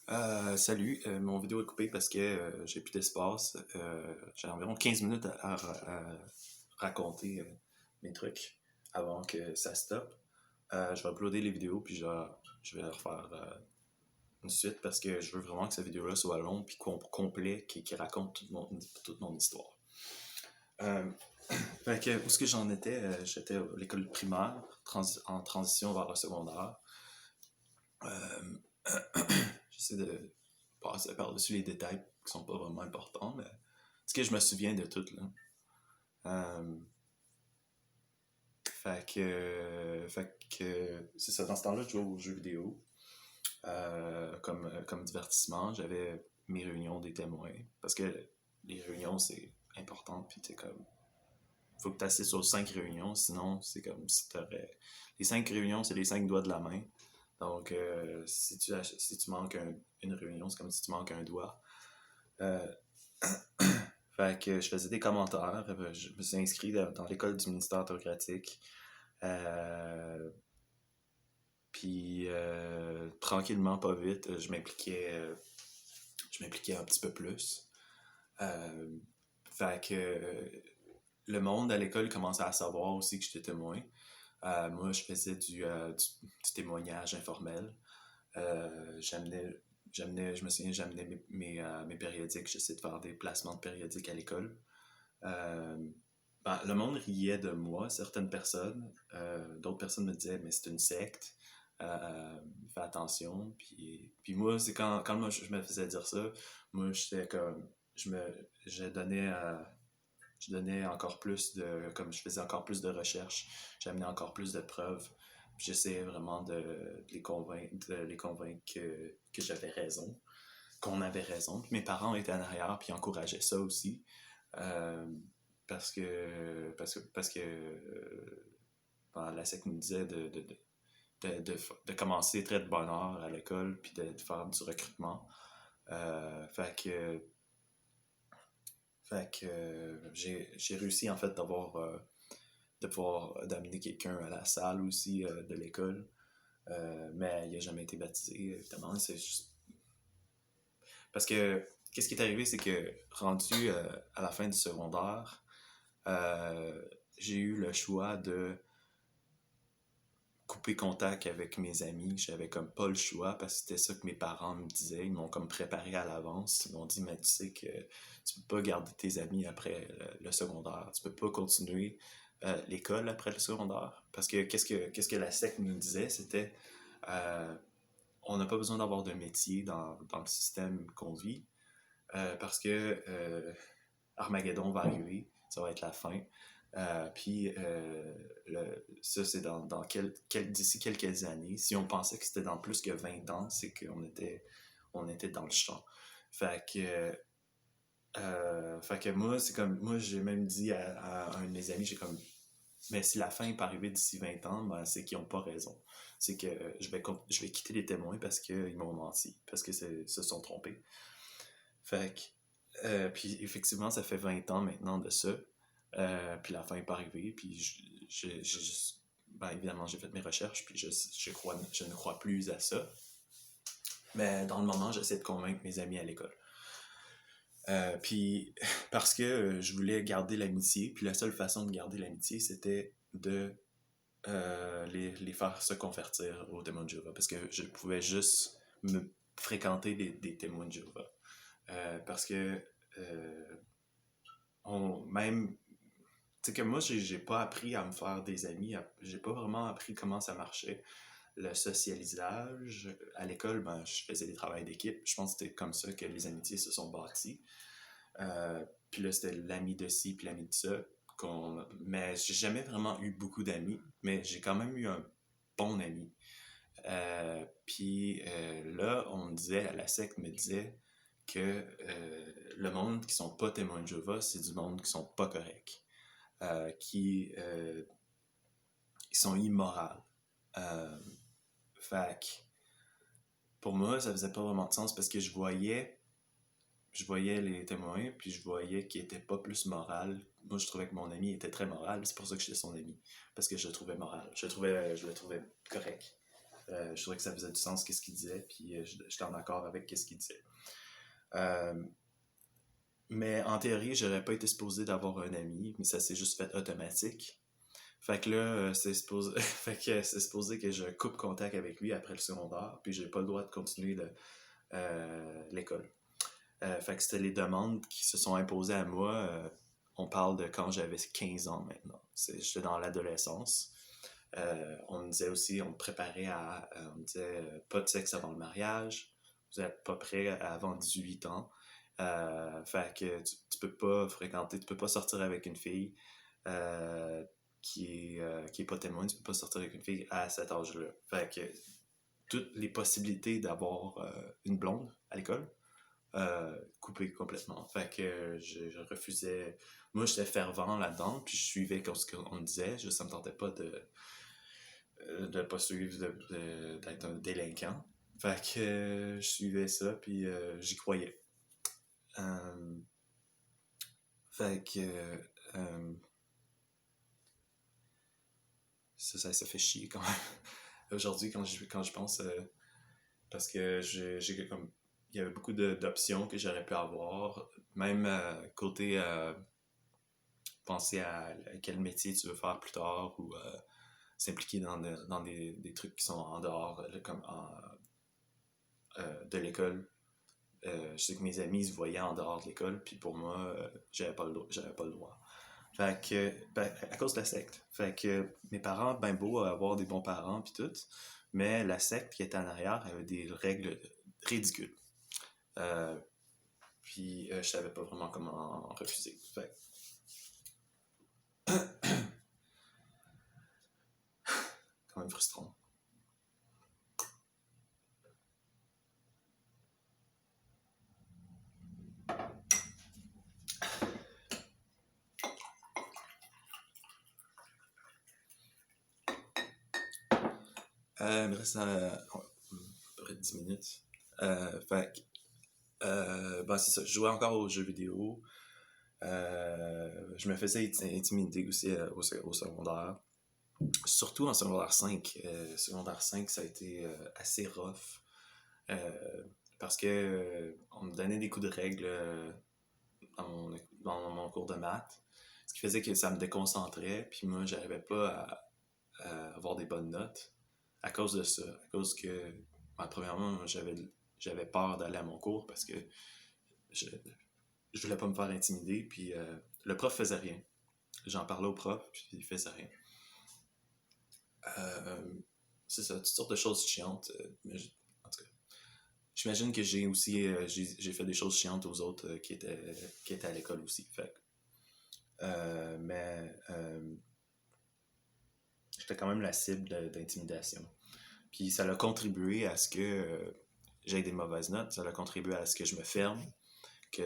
Salut, mon vidéo est coupée parce que j'ai plus d'espace. J'ai environ 15 minutes à raconter mes trucs avant que ça stoppe. Je vais uploader les vidéos puis je vais refaire une suite parce que je veux vraiment que cette vidéo-là soit longue puis complet, qui raconte toute mon histoire. Euh, Fait que, où est-ce que j'en étais? J'étais à l'école primaire, en transition vers le secondaire. Euh, J'essaie de passer par-dessus les détails qui sont pas vraiment importants, mais ce que je me souviens de tout, là. Euh, c'est ça. Dans ce temps-là, je jouais aux jeux vidéo comme divertissement. J'avais mes réunions des témoins parce que les réunions, c'est important. Puis t'es comme, faut que tu assises aux 5 réunions, sinon c'est comme si t'aurais. Les 5 réunions, c'est les 5 doigts de la main. Donc, si tu manques une réunion, c'est comme si tu manques un doigt. Euh, Fait que je faisais des commentaires. Je me suis inscrit dans l'école du ministère bureaucratique. Euh, Puis tranquillement, pas vite, je m'impliquais un petit peu plus. Euh, fait que le monde à l'école commençait à savoir aussi que j'étais témoin. Moi, je faisais du témoignage informel. J'amenais, je me souviens, j'amenais mes périodiques. J'essayais de faire des placements de périodiques à l'école. Euh, le monde riait de moi, certaines personnes. D'autres personnes me disaient, mais c'est une secte. Fais attention. Puis moi, c'est quand moi, je me faisais dire ça, moi, j'étais comme. Je me, je donnais encore plus de. Comme je faisais encore plus de recherches, j'amenais encore plus de preuves. Puis j'essayais vraiment de les convaincre que j'avais raison, qu'on avait raison. Puis mes parents étaient en arrière, puis encourageaient ça aussi. Euh, parce que la SEC nous disait de commencer très de bonne heure à l'école puis de faire du recrutement. Euh, fait que, j'ai réussi en fait de pouvoir d'amener quelqu'un à la salle aussi de l'école. Mais il n'a jamais été baptisé, évidemment. C'est juste. Parce que qu'est-ce qui est arrivé, c'est que rendu à la fin du secondaire, euh, j'ai eu le choix de couper contact avec mes amis. J'avais comme pas le choix parce que c'était ça que mes parents me disaient. Ils m'ont comme préparé à l'avance. Ils m'ont dit, mais tu sais que tu peux pas garder tes amis après le secondaire. Tu peux pas continuer l'école après le secondaire. Parce que qu'est-ce que la SEC nous disait, c'était euh, on n'a pas besoin d'avoir de métier dans le système qu'on vit parce que Armageddon va arriver, ça va être la fin. Ça, c'est d'ici quelques années. Si on pensait que c'était dans plus que 20 ans, c'est on était dans le champ. Fait que, fait que moi, c'est comme, moi, j'ai même dit à un de mes amis, j'ai comme, mais si la fin peut arriver d'ici 20 ans, ben, c'est qu'ils n'ont pas raison. C'est que je vais quitter les témoins parce qu'ils m'ont menti, parce qu'ils se sont trompés. Fait que, puis effectivement, ça fait 20 ans maintenant de ça. Puis la fin n'est pas arrivée. Puis évidemment, j'ai fait mes recherches. Puis je ne crois plus à ça. Mais dans le moment, j'essaie de convaincre mes amis à l'école. Puis parce que je voulais garder l'amitié. Puis la seule façon de garder l'amitié, c'était de les faire se convertir aux témoins de Jéhovah. Parce que je pouvais juste me fréquenter des témoins de Jéhovah. Parce que euh, même tu sais que moi j'ai pas appris à me faire des amis, j'ai pas vraiment appris comment ça marchait le socialisage à l'école. Ben je faisais des travaux d'équipe, je pense que c'était comme ça que les amitiés se sont bâties. Puis là c'était l'ami de ci puis l'ami de ça mais j'ai jamais vraiment eu beaucoup d'amis, mais j'ai quand même eu un bon ami. Là on me disait, la secte me disait que le monde qui sont pas témoins de Jéhovah, c'est du monde qui sont pas corrects, qui sont immorales. Euh, fait que pour moi, ça faisait pas vraiment de sens parce que je voyais les témoins, puis je voyais qu'ils étaient pas plus moral. Moi, je trouvais que mon ami était très moral, c'est pour ça que j'étais son ami, parce que je le trouvais moral, je le trouvais correct. Je trouvais que ça faisait du sens qu'est-ce qu'il disait, puis j'étais en accord avec qu'est-ce qu'il disait. Euh, mais en théorie, j'aurais pas été supposé d'avoir un ami, mais ça s'est juste fait automatique. Fait que là, fait que c'est supposé que je coupe contact avec lui après le secondaire, puis j'ai pas le droit de continuer l'école. Fait que c'était les demandes qui se sont imposées à moi. On parle de quand j'avais 15 ans maintenant. J'étais dans l'adolescence. On me disait aussi, on me préparait on me disait pas de sexe avant le mariage, vous êtes pas prêt avant 18 ans. Fait que tu peux pas fréquenter, tu peux pas sortir avec une fille qui est pas témoin, tu peux pas sortir avec une fille à cet âge-là. Fait que toutes les possibilités d'avoir une blonde à l'école, coupées complètement. Fait que je refusais. Moi, j'étais fervent là-dedans, puis je suivais ce qu'on me disait. Ça me tentait pas de pas suivre, d'être un délinquant. Fait que je suivais ça, puis j'y croyais. Fait que ça fait chier quand même. Aujourd'hui, quand je pense, parce que j'ai comme il y avait beaucoup d'options que j'aurais pu avoir, même côté penser à quel métier tu veux faire plus tard ou s'impliquer dans des trucs qui sont en dehors de l'école. Je sais que mes amis se voyaient en dehors de l'école, puis pour moi, j'avais pas le droit. Fait que, à cause de la secte. Fait que mes parents, ben beau avoir des bons parents, puis tout, mais la secte qui était en arrière avait des règles ridicules. Puis je savais pas vraiment comment refuser. Fait quand même frustrant. Il me reste à peu près 10 minutes. Ben c'est ça, je jouais encore aux jeux vidéo. Je me faisais intimider aussi au secondaire. Surtout en secondaire 5. Secondaire 5, ça a été assez rough. Parce que on me donnait des coups de règle dans mon cours de maths. Ce qui faisait que ça me déconcentrait. Puis moi, j'arrivais pas à avoir des bonnes notes à cause de ça. À cause que, premièrement, j'avais peur d'aller à mon cours parce que je, je voulais pas me faire intimider. Puis le prof faisait rien. J'en parlais au prof, puis il faisait rien. Euh, c'est ça, toutes sortes de choses chiantes. Mais en tout cas, j'imagine que j'ai aussi j'ai fait des choses chiantes aux autres qui étaient à l'école aussi. Fait. Mais j'étais quand même la cible d'intimidation. Puis ça a contribué à ce que j'aie des mauvaises notes, ça a contribué à ce que je me ferme, puis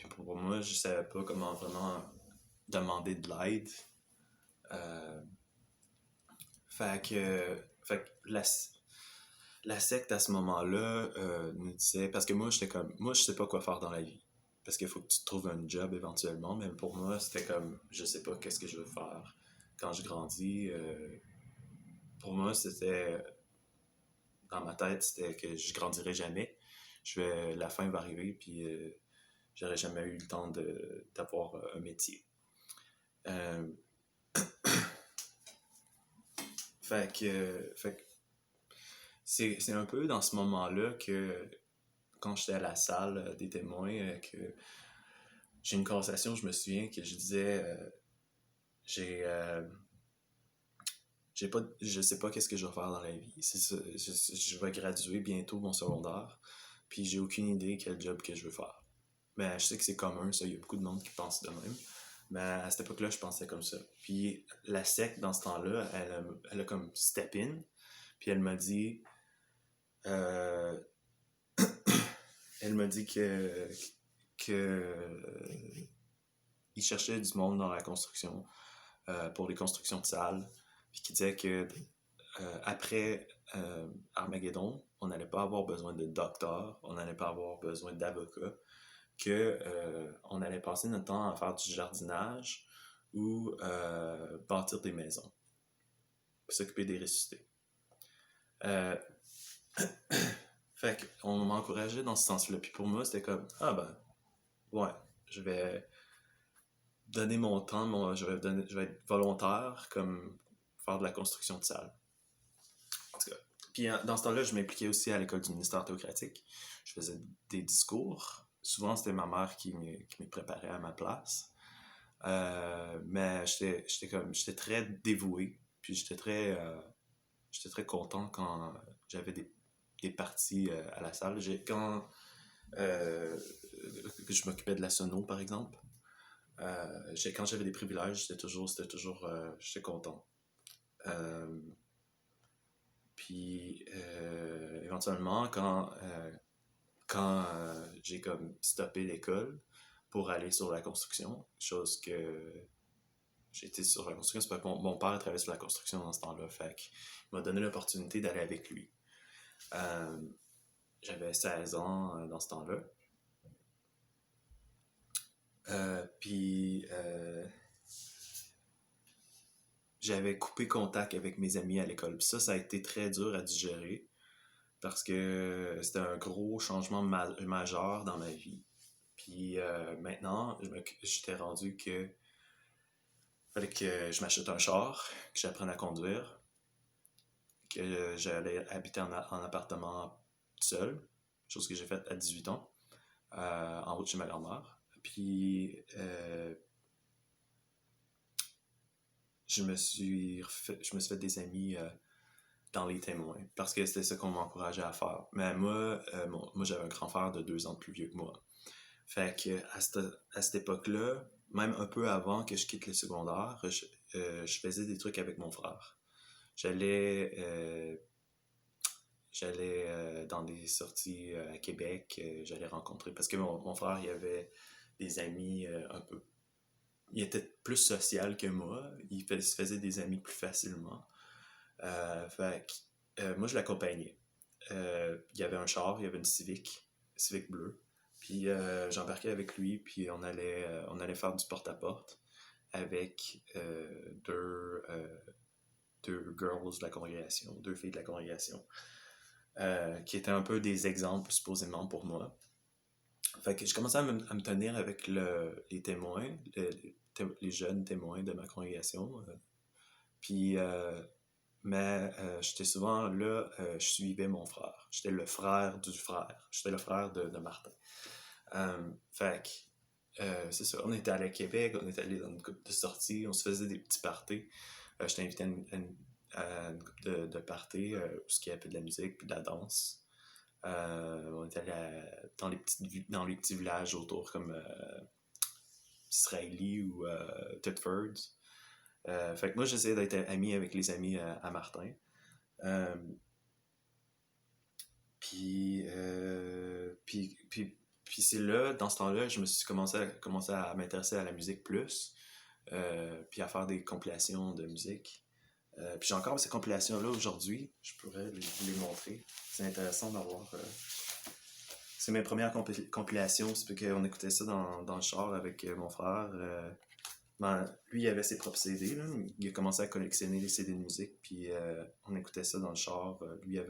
pour moi, je savais pas comment vraiment demander de l'aide. Euh, fait que la secte à ce moment-là nous disait, parce que moi je sais pas quoi faire dans la vie, parce qu'il faut que tu te trouves un job éventuellement, mais pour moi c'était comme, je sais pas qu'est-ce que je veux faire quand je grandis. Pour moi c'était dans ma tête, c'était que je grandirais jamais. La fin va arriver, puis j'aurais jamais eu le temps d'avoir un métier. Euh, fait que c'est un peu dans ce moment-là que, quand j'étais à la salle des témoins, que j'ai une conversation, je me souviens que je disais, j'ai, je sais pas qu'est-ce que je vais faire dans la vie. C'est ça, je vais graduer bientôt mon secondaire, puis j'ai aucune idée quel job que je veux faire. Mais je sais que c'est commun, ça, il y a beaucoup de monde qui pense de même. Mais à cette époque-là, je pensais comme ça. Puis la secte, dans ce temps-là, elle a comme step in, puis euh, elle m'a dit que il cherchait du monde dans la construction pour les constructions de salles, puis qui disait que après Armageddon, on n'allait pas avoir besoin de docteurs, on n'allait pas avoir besoin d'avocats, que on allait passer notre temps à faire du jardinage ou bâtir des maisons, puis s'occuper des ressuscités. Euh, fait qu'on m'encourageait dans ce sens-là. Puis pour moi, c'était comme, ah ben, ouais, je vais donner mon temps, je vais être volontaire, comme faire de la construction de salles. En tout cas. Puis dans ce temps-là, je m'impliquais aussi à l'école du ministère théocratique. Je faisais des discours. Souvent, c'était ma mère qui me préparait à ma place. Mais j'étais très dévoué. Puis j'étais très content quand j'avais des parties à la salle. Quand je m'occupais de la sono, par exemple, quand j'avais des privilèges, j'étais content. Euh, Puis éventuellement, quand j'ai comme stoppé l'école pour aller sur la construction, chose que j'étais sur la construction, c'est parce que mon père travaillait sur la construction dans ce temps-là, fait qu'il m'a donné l'opportunité d'aller avec lui. Euh, J'avais 16 ans dans ce temps-là. Puis j'avais coupé contact avec mes amis à l'école. Puis ça a été très dur à digérer parce que c'était un gros changement majeur dans ma vie. Puis maintenant, j'étais rendu que fallait que je m'achète un char, que j'apprenne à conduire, que j'allais habiter en appartement seul, chose que j'ai faite à 18 ans, en haut de chez ma grand-mère. Puis je me suis fait des amis dans les témoins, parce que c'était ça qu'on m'encourageait à faire. Mais moi j'avais un grand frère de 2 ans de plus vieux que moi. Fait que à cette époque-là, même un peu avant que je quitte le secondaire, je faisais des trucs avec mon frère. J'allais euh, j'allais dans des sorties à Québec, j'allais rencontrer, parce que mon frère, il avait des amis un peu... Il était plus social que moi, se faisait des amis plus facilement. Fait que moi, je l'accompagnais. Il y avait un char, il y avait une Civic bleue. Puis j'embarquais avec lui, puis on allait faire du porte-à-porte avec deux girls de la congrégation, deux filles de la congrégation, qui étaient un peu des exemples supposément pour moi. Fait que je commençais à me tenir avec les témoins, les jeunes témoins de ma congrégation. Puis, mais j'étais souvent là, je suivais mon frère. J'étais le frère du frère. J'étais le frère de Martin. Fait que, c'est ça. On était allé à Québec, on était allé dans une couple de sorties, on se faisait des petits parties. J'étais invité à une couple de parties où il y avait de la musique puis de la danse. On était allé dans les petits villages autour comme Israeli ou Thetford. Fait que moi, j'essayais d'être ami avec les amis à Martin. Euh, puis c'est là, dans ce temps-là, je me suis commencé à m'intéresser à la musique plus, puis à faire des compilations de musique. Puis j'ai encore ces compilations-là aujourd'hui, je pourrais vous les montrer. C'est intéressant d'avoir... C'est mes premières compilations, c'est qu'on écoutait ça dans le char avec mon frère. Lui, il avait ses propres CD, là. Il a commencé à collectionner les CD de musique, puis on écoutait ça dans le char. Il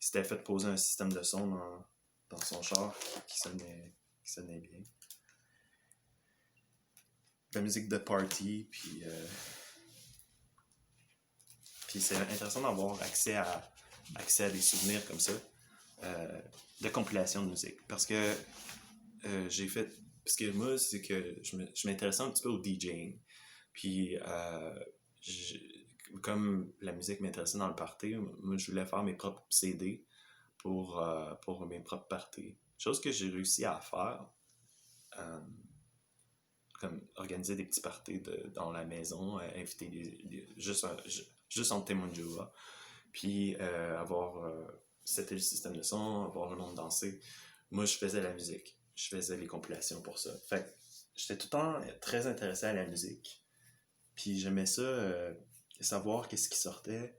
s'était fait poser un système de son dans son char qui sonnait bien. De la musique de party, puis c'est intéressant d'avoir accès à des souvenirs comme ça, de compilation de musique. Parce que j'ai fait... Parce que moi, c'est que je m'intéressais un petit peu au DJing. Puis, comme la musique m'intéressait dans le party, moi, je voulais faire mes propres CD pour mes propres parties. Chose que j'ai réussi à faire, euh, comme organiser des petits parties dans la maison, inviter juste en témoin de Jéhovah, puis c'était le système de son, avoir le monde danser. Moi, je faisais la musique. Je faisais les compilations pour ça. Fait que j'étais tout le temps très intéressé à la musique. Puis j'aimais ça, savoir qu'est-ce qui sortait,